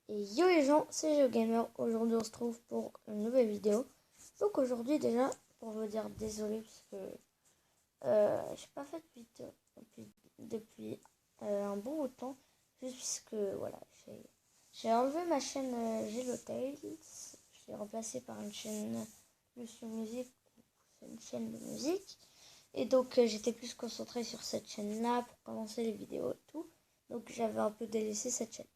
Et yo les gens, c'est GeoGamer. Aujourd'hui on se trouve pour une nouvelle vidéo. Donc aujourd'hui déjà, pour vous dire désolé parce que j'ai pas fait de vidéo depuis un bon bout de temps. Juste parce que voilà, j'ai enlevé ma chaîne Gelotales. Je l'ai remplacée par une chaîne Lucio Music. C'est une chaîne de musique. Et donc j'étais plus concentrée sur cette chaîne là pour commencer les vidéos et tout. Donc j'avais un peu délaissé cette chaîne.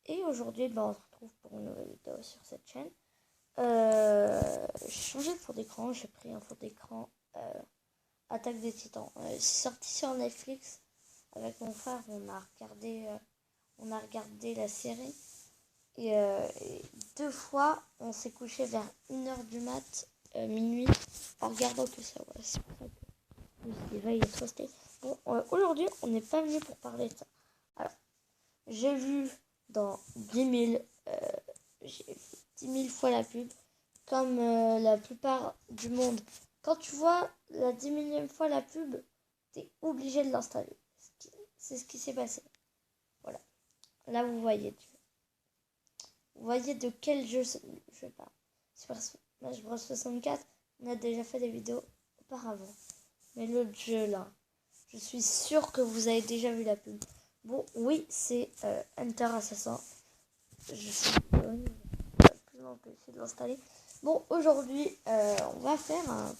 Et aujourd'hui, on se retrouve pour une nouvelle vidéo sur cette chaîne. J'ai changé de fond d'écran, j'ai pris un fond d'écran Attaque des Titans. C'est sorti sur Netflix. Avec mon frère, on a regardé la série. Et deux fois, on s'est couché vers 1h du mat, minuit, en regardant que ça. Voilà, c'est pour ça que je me il est trop stylé. Bon, aujourd'hui, on n'est pas venu pour parler de ça. Alors, j'ai vu dans 10 000 fois la pub, comme la plupart du monde. Quand tu vois la 10 millième fois la pub, t'es obligé de l'installer. C'est ce qui s'est passé. Voilà. Là, vous voyez. Vous voyez de quel jeu je parle. Super Smash Bros 64, on a déjà fait des vidéos auparavant. Mais l'autre jeu là, je suis sûre que vous avez déjà vu la pub. Bon, oui, c'est Enter Assassin. Je suis plus long que essayer de l'installer. Bon, aujourd'hui, on va faire un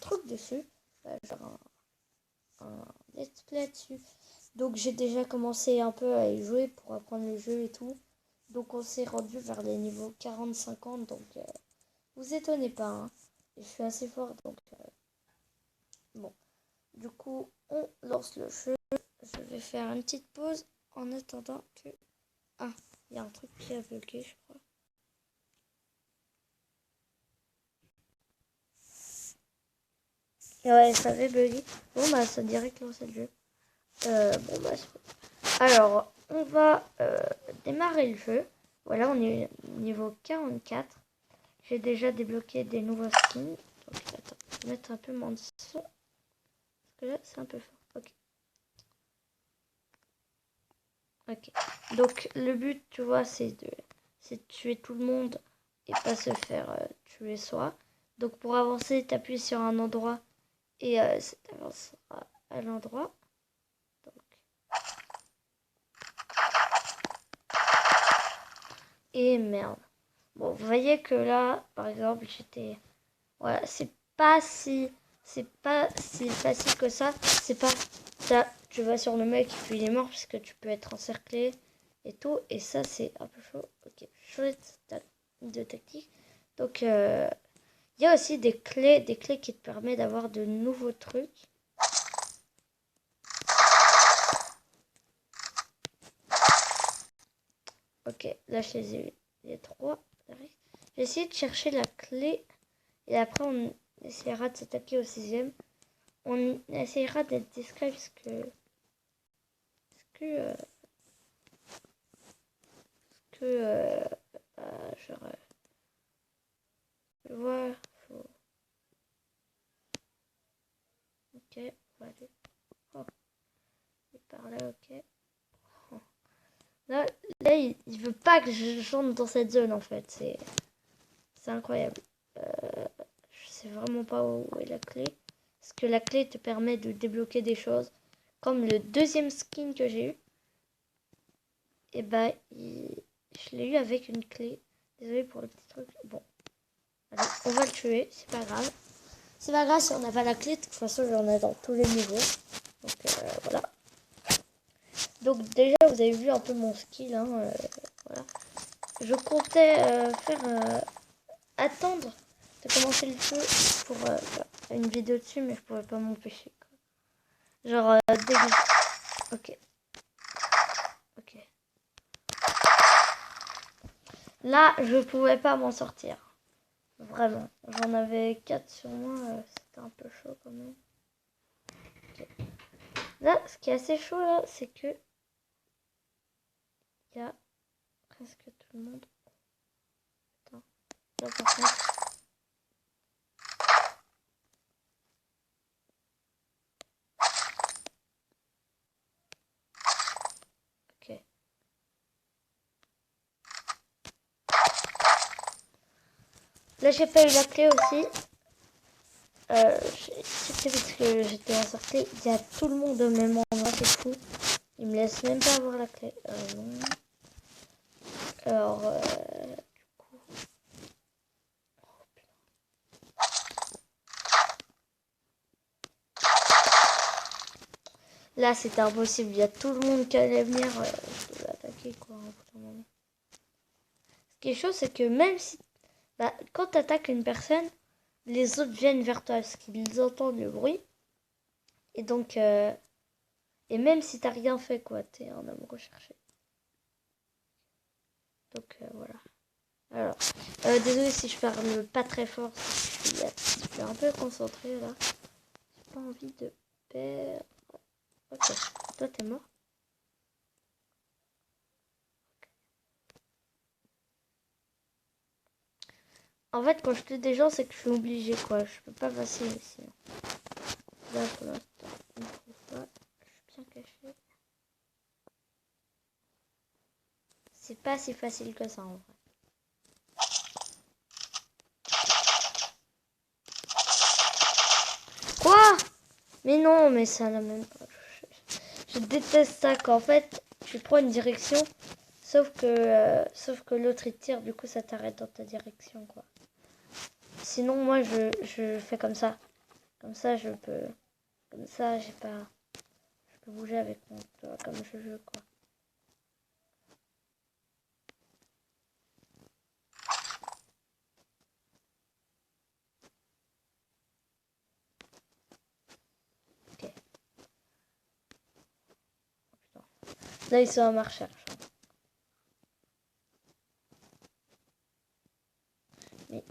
truc dessus. Genre un let's play dessus. Donc, j'ai déjà commencé un peu à y jouer pour apprendre le jeu et tout. Donc, on s'est rendu vers les niveaux 40-50. Donc, vous étonnez pas. Hein. Je suis assez fort. Donc, bon. Du coup, on lance le jeu. Je vais faire une petite pause en attendant que... Ah, il y a un truc qui a bloqué, je crois. Ouais, ça avait bugué. Bon, bah, ça direct lancer le jeu. Bon, bah, alors, on va démarrer le jeu. Voilà, on est niveau 44. J'ai déjà débloqué des nouveaux skins. Donc, attends, je vais mettre un peu mon son. Parce que là, c'est un peu fort. Ok. Ok. Donc, le but, tu vois, c'est de tuer tout le monde et pas se faire tuer soi. Donc, pour avancer, tu appuies sur un endroit et ça t'avancera à l'endroit. Et merde. Bon, vous voyez que là, par exemple, j'étais... Voilà, c'est pas si facile que ça. C'est pas... Tu vas sur le mec et puis il est mort parce que tu peux être encerclé et tout. Et ça, c'est un peu chaud. Ok, chouette de tactique. Donc, il y a aussi des clés qui te permettent d'avoir de nouveaux trucs. Ok, là, je les ai eu. Les trois. J'ai essayé de chercher la clé. Et après, on essaiera de s'attaquer au 6ème. On essaiera d'être discret parce que... genre... je vois... Faut... Ok, on va aller... Oh, il est par là, ok. Oh. Là, il veut pas que je rentre dans cette zone, en fait. C'est incroyable. Je sais vraiment pas où est la clé. Parce que la clé te permet de débloquer des choses. Comme le deuxième skin que j'ai eu. Et bah, je l'ai eu avec une clé. Désolé pour le petit truc. Bon. Allez, on va le tuer. C'est pas grave. C'est pas grave si on n'a pas la clé. De toute façon, j'en ai dans tous les niveaux. Donc, voilà. Donc, déjà, vous avez vu un peu mon skill. Hein, voilà. Je comptais attendre de commencer le jeu pour une vidéo dessus, mais je pourrais pas m'empêcher. Genre, dès que... Ok. Ok. Là, je pouvais pas m'en sortir. Vraiment. J'en avais 4 sur moi. C'était un peu chaud quand même. Okay. Là, ce qui est assez chaud, là, c'est que... il y a presque tout le monde. Attends. Là, par contre... Ok. Là, j'ai pas eu la clé aussi. C'était parce que j'étais encerclée. Il y a tout le monde au même endroit, c'est fou. Il me laisse même pas avoir la clé. Non. Alors, du coup... Oh, là, c'était impossible. Il y a tout le monde qui allait venir. Je devais attaquer, quoi, au bout d'un moment. Ce qui est chaud, c'est que même si... Bah, quand tu attaques une personne, les autres viennent vers toi parce qu'ils entendent le bruit. Et donc... Et même si t'as rien fait, quoi, t'es un homme recherché. Donc, voilà. Alors, désolé si je parle pas très fort. Je suis un peu concentrée, là. J'ai pas envie de perdre... Ok, toi t'es mort. En fait, quand je tue des gens, c'est que je suis obligée, quoi. Je peux pas passer ici. Là, pour l'instant, on ne trouve pas. Je suis bien cachée. C'est pas si facile que ça, en vrai. Quoi? Mais non, mais ça n'a même pas... Je déteste ça, qu'en fait, tu prends une direction, sauf que l'autre, il tire, du coup, ça t'arrête dans ta direction, quoi. Sinon, moi, je fais comme ça. Comme ça, je peux... Comme ça, j'ai pas... Je peux bouger avec mon doigt comme je veux, quoi. Ok. Oh, là, ils sont à ma recherche. Mais...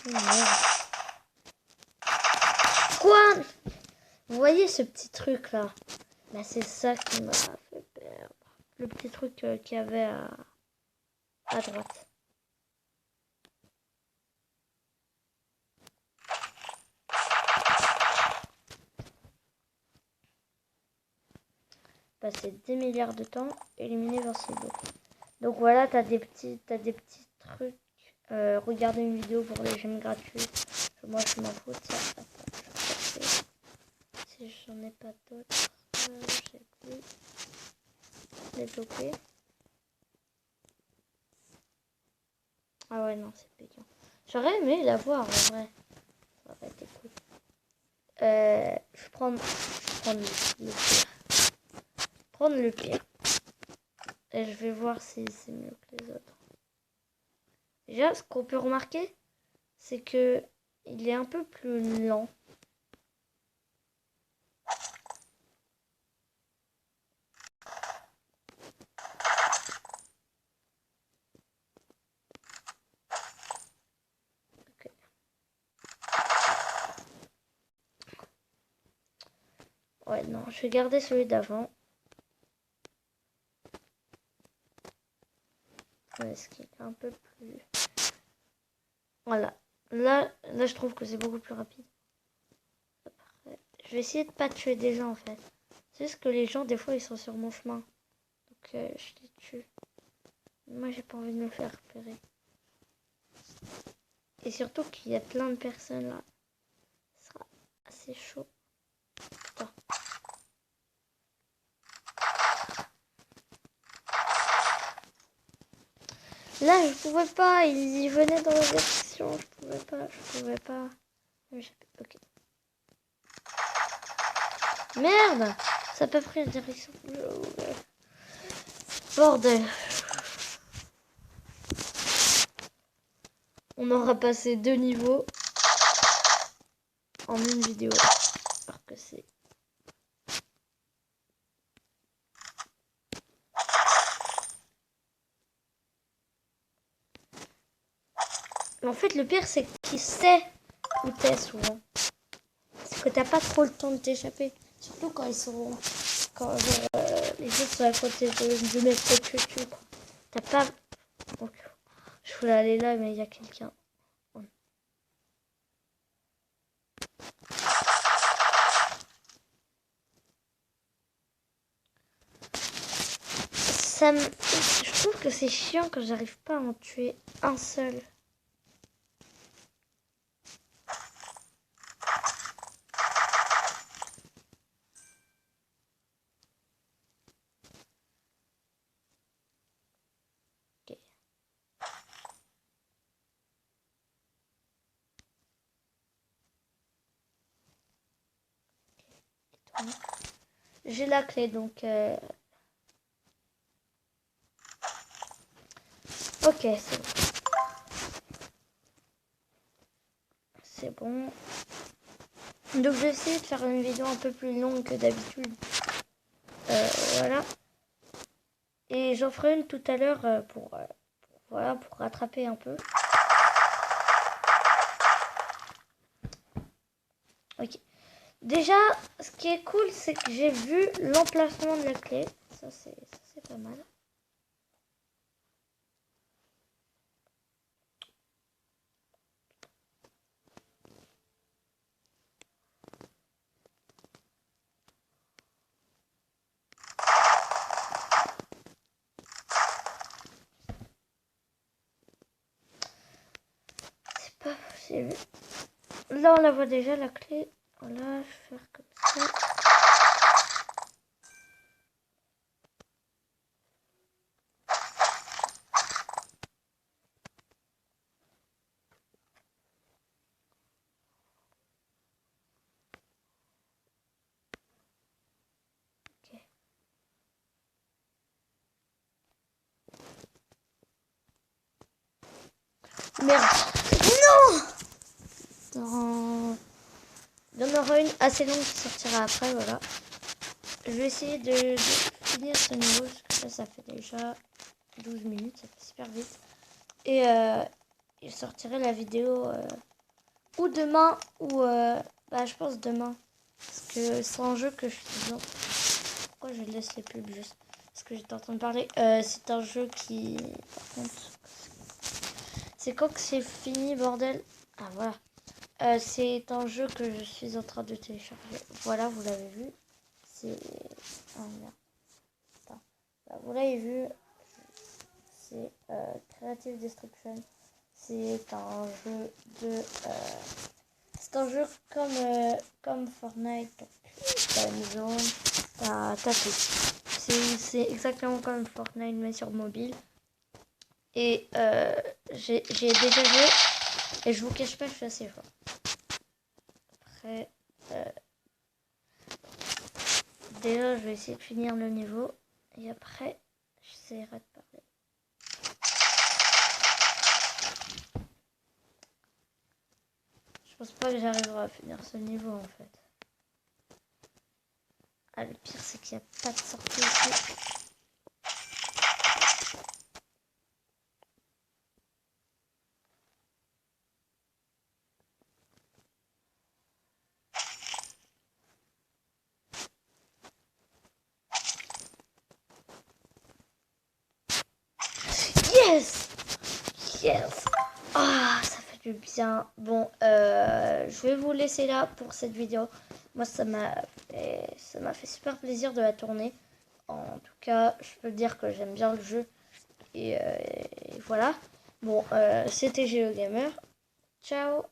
Oh, merde. Quoi? Vous voyez ce petit truc là? Bah, c'est ça qui m'a fait perdre. Le petit truc qu'il y avait à droite. Passer 10 milliards de temps, éliminer Vincilo. Donc voilà, t'as des petits trucs. Regardez une vidéo pour les gemmes gratuits. Moi je m'en fous de ça. Attends, je si j'en ai pas d'autres, je sais plus. Débloquer. Ah ouais, non, c'est payant. J'aurais aimé l'avoir en vrai. Ça aurait été cool. Je prends le pire. Prendre le pire. Et je vais voir si c'est mieux que les autres. Déjà, ce qu'on peut remarquer, c'est que il est un peu plus lent. Okay. Ouais, non, je vais garder celui d'avant. Est-ce qu'il est un peu plus... Voilà. Là, je trouve que c'est beaucoup plus rapide. Après, je vais essayer de pas tuer des gens, en fait. C'est juste que les gens, des fois, ils sont sur mon chemin. Donc, je les tue. Moi, j'ai pas envie de me faire repérer. Et surtout qu'il y a plein de personnes là. Ce sera assez chaud. Putain. Là, je pouvais pas. Il venait dans la direction. Je pouvais pas. Ok. Merde! Ça peut pris la direction. Bordel. On aura passé 2 niveaux en une vidéo. Alors que c'est... En fait, le pire, c'est qu'il sait où t'es souvent. C'est que t'as pas trop le temps de t'échapper. Surtout quand ils sont... Quand les autres sont à côté de mes têtes. T'as pas... Donc, je voulais aller là, mais il y a quelqu'un. Je trouve que c'est chiant quand j'arrive pas à en tuer un seul. J'ai la clé, donc... Ok, c'est bon. C'est bon. Donc je vais essayer de faire une vidéo un peu plus longue que d'habitude. Voilà. Et j'en ferai une tout à l'heure pour rattraper un peu. Ok. Déjà, ce qui est cool, c'est que j'ai vu l'emplacement de la clé. Ça, c'est pas mal. C'est pas possible. Là, on la voit déjà, la clé. Voilà, je vais faire comme ça. Ok. Merde. Non! Il y en aura une assez longue qui sortira après, voilà. Je vais essayer de finir ce niveau, parce que là, ça fait déjà 12 minutes, ça fait super vite. Et je sortirai la vidéo ou demain, ou je pense demain. Parce que c'est un jeu que je suis dans. Pourquoi je laisse les pubs juste? Parce que j'étais en train de parler. C'est un jeu qui... Par contre... C'est quand que c'est fini, bordel? Ah, voilà. C'est un jeu que je suis en train de télécharger. Voilà, vous l'avez vu. C'est... Ah, merde. Attends. Là, vous l'avez vu. C'est Creative Destruction. C'est un jeu de... c'est un jeu comme Fortnite. Donc, t'as une zone, t'as tout. C'est exactement comme Fortnite, mais sur mobile. Et j'ai déjà joué. Et je vous cache pas, je suis assez fort. Après, déjà, je vais essayer de finir le niveau. Et après, j'essaierai de parler. Je pense pas que j'arriverai à finir ce niveau, en fait. Ah, le pire, c'est qu'il n'y a pas de sortie ici. Yes! Yes! Ah, ça fait du bien. Bon, je vais vous laisser là pour cette vidéo. Moi, ça m'a fait super plaisir de la tourner. En tout cas, je peux dire que j'aime bien le jeu. Et voilà. Bon, c'était GeoGamer. Ciao!